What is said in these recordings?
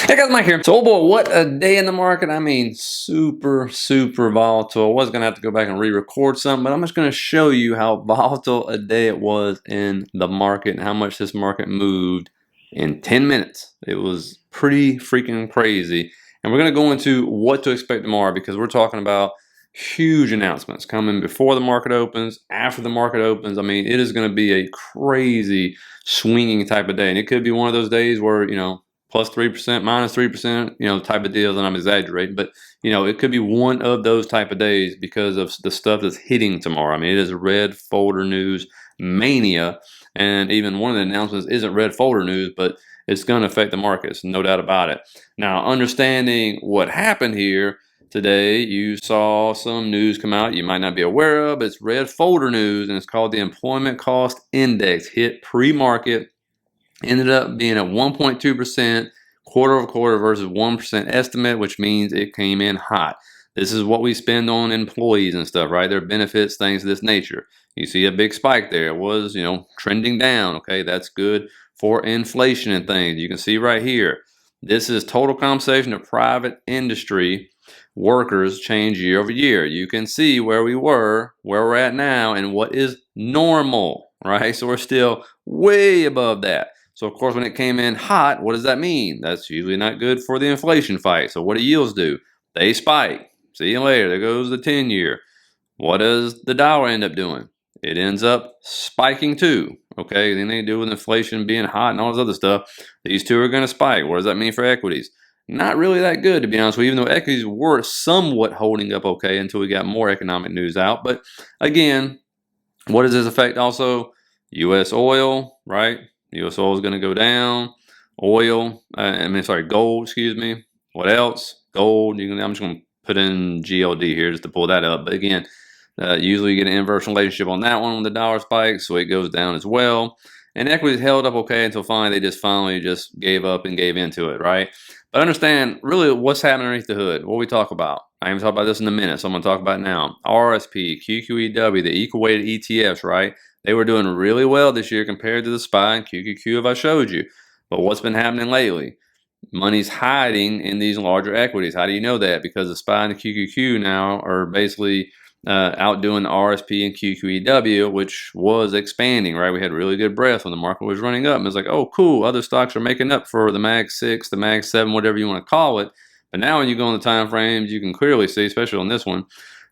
Hey guys, Mike here. So, oh boy, what a day in the market. I mean, super volatile. I was going to have to go back and re-record something, but I'm just going to show you how volatile a day it was in the market and how much this market moved in 10 minutes. It was pretty freaking crazy. And we're going to go into what to expect tomorrow because we're talking about huge announcements coming before the market opens, after the market opens. I mean, it is going to be a crazy swinging type of day. And it could be one of those days where, plus 3%, minus 3%, type of deals, and I'm exaggerating, but it could be one of those type of days because of the stuff that's hitting tomorrow. I mean, it is red folder news mania, and even one of the announcements isn't red folder news, but it's going to affect the markets, no doubt about it. Now, understanding what happened here today, you saw some news come out you might not be aware of. It's red folder news, and it's called the Employment Cost Index. Hit pre-market. Ended up being at 1.2% quarter-over-quarter versus 1% estimate, which means it came in hot. This is what we spend on employees and stuff, right? Their benefits, things of this nature. You see a big spike there. It was, trending down. Okay, that's good for inflation and things. You can see right here. This is total compensation of private industry workers change year over year. You can see where we were, where we're at now, and what is normal, right? So we're still way above that. So, of course, when it came in hot, what does that mean? That's usually not good for the inflation fight. So what do yields do? They spike. See you later. There goes the 10-year. What does the dollar end up doing? It ends up spiking too. Okay, anything to do with inflation being hot and all this other stuff, these two are going to spike. What does that mean for equities? Not really that good, to be honest with you, even though equities were somewhat holding up okay until we got more economic news out. But again, what does this affect also? U.S. oil, right? U.S. oil is going to go down. Gold, excuse me. What else? Gold. I'm just going to put in GLD here just to pull that up. But again, usually you get an inverse relationship on that one when the dollar spikes, so it goes down as well. And equities held up okay until finally they finally gave up and gave into it, right? But understand really what's happening underneath the hood. What we talk about. I'm going to talk about this in a minute, so I'm going to talk about it now. RSP, QQEW, the equal weighted ETFs, right? They were doing really well this year compared to the SPY and QQQ if I showed you. But what's been happening lately? Money's hiding in these larger equities. How do you know that? Because the SPY and the QQQ now are basically outdoing the RSP and QQEW, which was expanding, right? We had really good breath when the market was running up. And it's like, oh, cool, other stocks are making up for the MAG 6, the MAG 7, whatever you want to call it. But now when you go on the time frames, you can clearly see, especially on this one,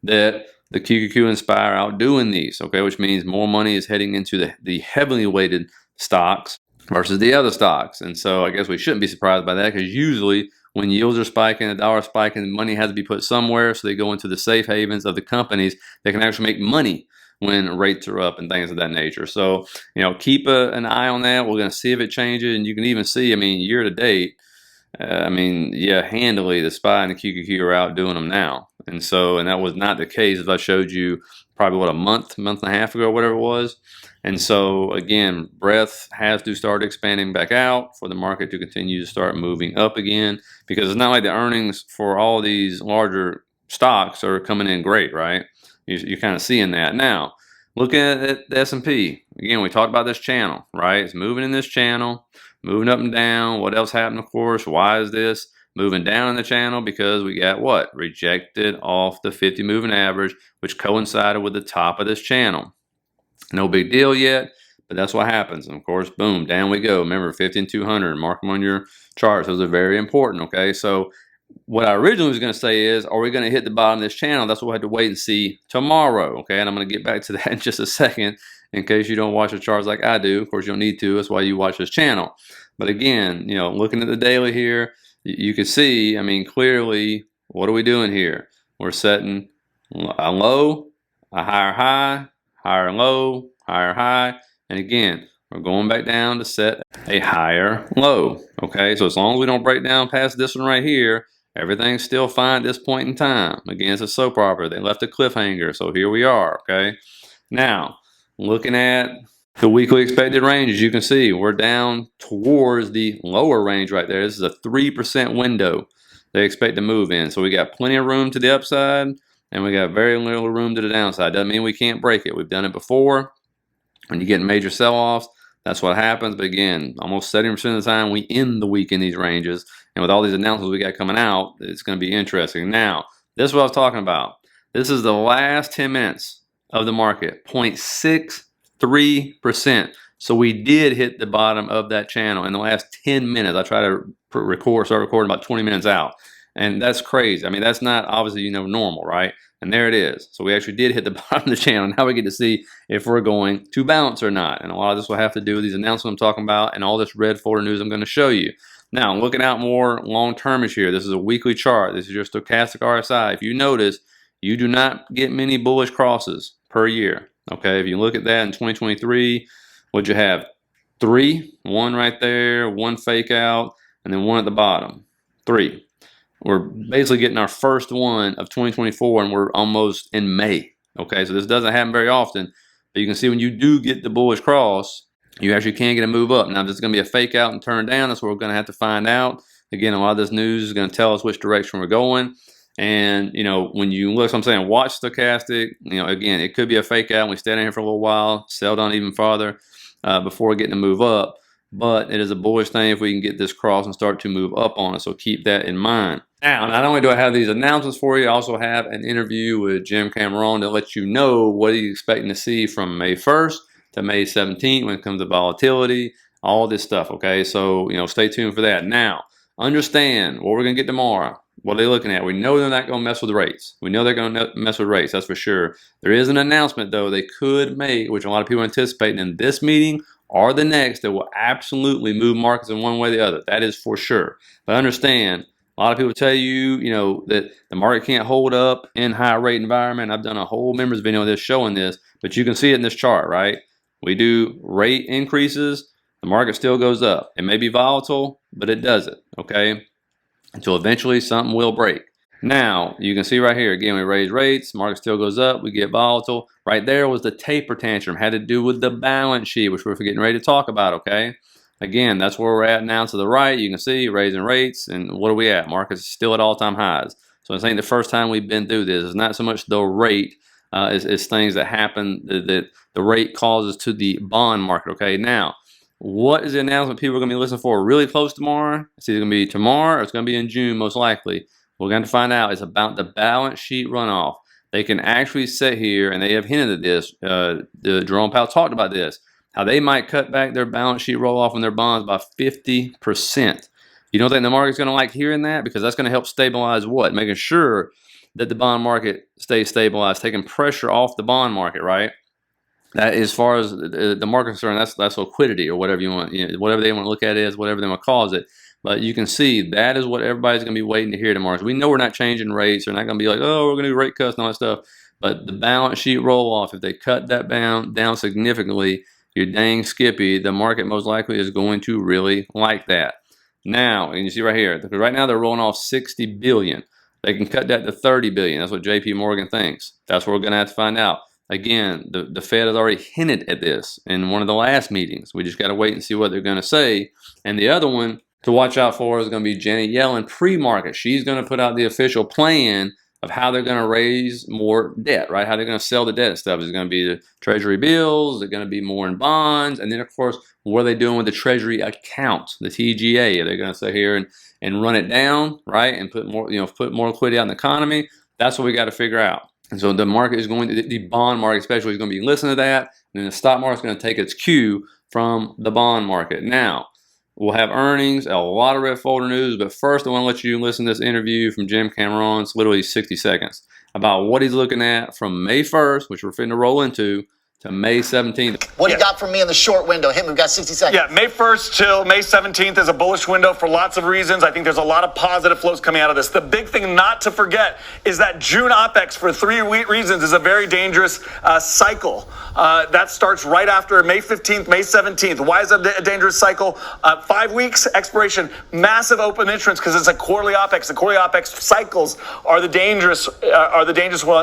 that the QQQ and SPY are outdoing these, okay, which means more money is heading into the heavily weighted stocks versus the other stocks. And so I guess we shouldn't be surprised by that because usually when yields are spiking, the dollar spiking, money has to be put somewhere, so they go into the safe havens of the companies that can actually make money when rates are up and things of that nature. So, keep an eye on that. We're going to see if it changes, and you can even see, year to date, handily the SPY and the QQQ are outdoing them now. And that was not the case if I showed you probably a month and a half ago, whatever it was. And so again, breadth has to start expanding back out for the market to continue to start moving up again, because it's not like the earnings for all these larger stocks are coming in great, right? You're kind of seeing that. Now, looking at the S&P, again, we talked about this channel, right? It's moving in this channel, moving up and down. What else happened, of course? Why is this moving down in the channel? Because we got what? Rejected off the 50 moving average, which coincided with the top of this channel. No big deal yet, but that's what happens. And of course, boom, down we go. Remember, 50 and 200, mark them on your charts. Those are very important, okay? So what I originally was going to say is, are we going to hit the bottom of this channel? That's what we'll have to wait and see tomorrow, okay? And I'm going to get back to that in just a second in case you don't watch the charts like I do. Of course, you don't need to. That's why you watch this channel. But again, looking at the daily here, you can see, clearly, what are we doing here? We're setting a low, a higher high, higher low, higher high, and again, we're going back down to set a higher low, okay? So as long as we don't break down past this one right here, everything's still fine at this point in time. Again, it's a soap opera. They left a cliffhanger, so here we are, okay? Now, looking at the weekly expected range, as you can see, we're down towards the lower range right there. This is a 3% window they expect to move in. So we got plenty of room to the upside, and we got very little room to the downside. Doesn't mean we can't break it. We've done it before. When you get major sell-offs, That's what happens. But again, almost 70% of the time we end the week in these ranges. And with all these announcements we got coming out, it's going to be interesting. Now, this is what I was talking about. This is the last 10 minutes of the market, 0.63%. So we did hit the bottom of that channel in the last 10 minutes. I try to start recording about 20 minutes out. And that's crazy. I mean, that's not obviously, normal, right? And there it is. So we actually did hit the bottom of the channel. Now we get to see if we're going to bounce or not. And a lot of this will have to do with these announcements I'm talking about and all this red folder news I'm going to show you. Now, I'm looking out more long-termish here. This is a weekly chart. This is your stochastic RSI. If you notice, you do not get many bullish crosses per year. Okay, if you look at that in 2023, what'd you have? 3, 1 right there, 1 fake out, and then 1 at the bottom. 3. We're basically getting our first one of 2024, and we're almost in May. Okay, so this doesn't happen very often, but you can see when you do get the bullish cross, you actually can get a move up. Now, if it's going to be a fake out and turn down, that's what we're going to have to find out. Again, a lot of this news is going to tell us which direction we're going. And, when you look, so I'm saying watch stochastic, again, it could be a fake out and we stay in here for a little while, sell down even farther before getting to move up. But it is a bullish thing if we can get this cross and start to move up on it. So keep that in mind. Now, not only do I have these announcements for you, I also have an interview with Jim Cameron to let you know what he's expecting to see from May 1st to May 17th when it comes to volatility, all this stuff, okay? So, stay tuned for that. Now, understand what we're going to get tomorrow. What are they looking at? We know they're not going to mess with rates. We know they're going to mess with rates, that's for sure. There is an announcement, though, they could make, which a lot of people are anticipating in this meeting or the next, that will absolutely move markets in one way or the other. That is for sure. But understand, a lot of people tell you, that the market can't hold up in high rate environment. I've done a whole members video of this showing this, but you can see it in this chart, right? We do rate increases, the market still goes up. It may be volatile, but it does it, okay? Until eventually something will break. Now, you can see right here, again, we raise rates, market still goes up, we get volatile. Right there was the taper tantrum, had to do with the balance sheet, which we're getting ready to talk about, okay? Again, that's where we're at now to the right. You can see raising rates, and what are we at? Market's still at all-time highs. So this ain't the first time we've been through this. It's not so much the rate, it's things that happen that the rate causes to the bond market, okay? Now, what is the announcement people are going to be listening for really close tomorrow? It's either going to be tomorrow or it's going to be in June, most likely. We're going to find out. It's about the balance sheet runoff. They can actually sit here, and they have hinted at this. Jerome Powell talked about this, how they might cut back their balance sheet roll-off on their bonds by 50%. You don't think the market's going to like hearing that? Because that's going to help stabilize what? Making sure that the bond market stays stabilized, taking pressure off the bond market, right? That, as far as the market is concerned, that's liquidity or whatever you want, whatever they want to look at it as, whatever they want to cause it. But you can see that is what everybody's going to be waiting to hear tomorrow. So we know we're not changing rates. They're not going to be like, oh, we're going to do rate cuts and all that stuff. But the balance sheet roll off, if they cut that down significantly, you're dang skippy. The market most likely is going to really like that. Now, and you see right here, because right now they're rolling off 60 billion. They can cut that to 30 billion. That's what JP Morgan thinks. That's what we're going to have to find out. Again, the Fed has already hinted at this in one of the last meetings. We just got to wait and see what they're going to say. And the other one to watch out for is going to be Janet Yellen pre-market. She's going to put out the official plan of how they're going to raise more debt, right? How they're going to sell the debt and stuff. Is it going to be the treasury bills? Is it going to be more in bonds? And then, of course, what are they doing with the treasury account, the TGA? Are they going to sit here and run it down, right? And put more, put more liquidity out in the economy? That's what we got to figure out. And so the market is going to, the bond market especially, is going to be listening to that. And then the stock market is going to take its cue from the bond market. Now, we'll have earnings, a lot of red folder news, but first I want to let you listen to this interview from Jim Cameron. It's literally 60 seconds about what he's looking at from May 1st, which we're finna to roll into, to May 17th. What do you got for me in the short window? Him, we've got 60 seconds. Yeah, May 1st till May 17th is a bullish window for lots of reasons. I think there's a lot of positive flows coming out of this. The big thing not to forget is that June OPEX for 3 reasons is a very dangerous cycle. That starts right after May 15th, May 17th. Why is that a dangerous cycle? 5 weeks expiration, massive open entrance because it's a quarterly OPEX. The quarterly OPEX cycles are the dangerous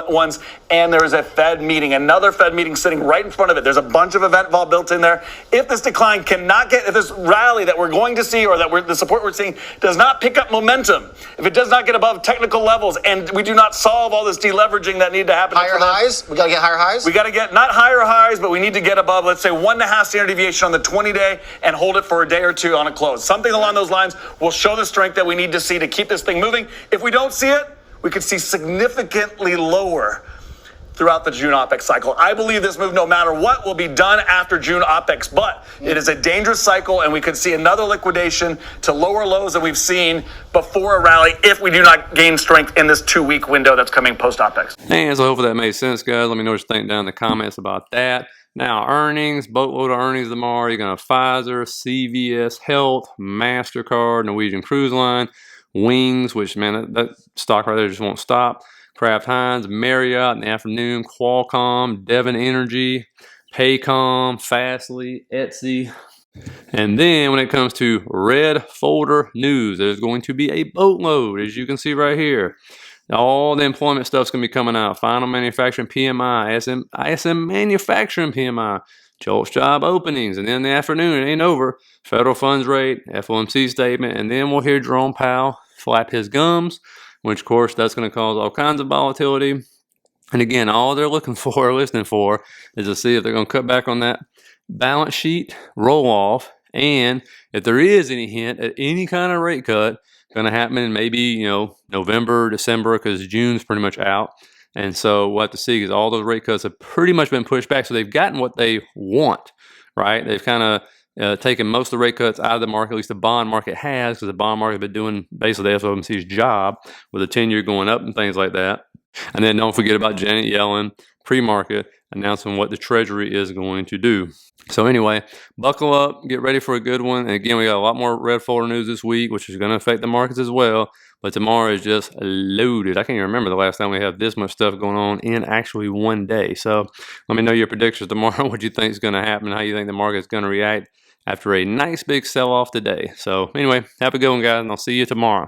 ones. And there is a Fed meeting, another Fed meeting sitting right in front of it. There's a bunch of event vol built in there. If this decline if this rally that we're going to see, or that the support we're seeing does not pick up momentum, if it does not get above technical levels, and we do not solve all this deleveraging that need to happen. Higher highs? We got to get higher highs? We got to get not higher highs, but we need to get above, let's say, 1.5 standard deviation on the 20-day and hold it for a day or two on a close. Something along those lines will show the strength that we need to see to keep this thing moving. If we don't see it, we could see significantly lower throughout the June OPEX cycle. I believe this move, no matter what, will be done after June OPEX, but it is a dangerous cycle, and we could see another liquidation to lower lows than we've seen before a rally if we do not gain strength in this 2-week window that's coming post-OPEX. And so hopefully that made sense, guys. Let me know what you think down in the comments about that. Now, earnings, boatload of earnings tomorrow. You're going to have Pfizer, CVS Health, MasterCard, Norwegian Cruise Line, Wings, which, man, that stock right there just won't stop. Kraft Heinz, Marriott in the afternoon, Qualcomm, Devon Energy, Paycom, Fastly, Etsy. And then when it comes to red folder news, there's going to be a boatload, as you can see right here. All the employment stuff's going to be coming out. Final manufacturing PMI, ISM manufacturing PMI, JOLTS job openings. And then in the afternoon, it ain't over. Federal funds rate, FOMC statement. And then we'll hear Jerome Powell flap his gums, which, of course, that's going to cause all kinds of volatility. And again, all they're looking for, or listening for, is to see if they're going to cut back on that balance sheet roll-off, and if there is any hint at any kind of rate cut going to happen in maybe, November, December, because June's pretty much out. And so we'll have to see, because all those rate cuts have pretty much been pushed back. So they've gotten what they want, right? They've kind of taken most of the rate cuts out of the market, at least the bond market has, because the bond market has been doing basically the FOMC's job with the 10-year going up and things like that. And then don't forget about Janet Yellen pre-market announcing what the Treasury is going to do. So anyway, buckle up, get ready for a good one. And again, we got a lot more red folder news this week, which is going to affect the markets as well. But tomorrow is just loaded. I can't even remember the last time we have this much stuff going on in actually one day. So let me know your predictions tomorrow, what you think is going to happen, how you think the market is going to react after a nice big sell-off today. So anyway, have a good one, guys, and I'll see you tomorrow.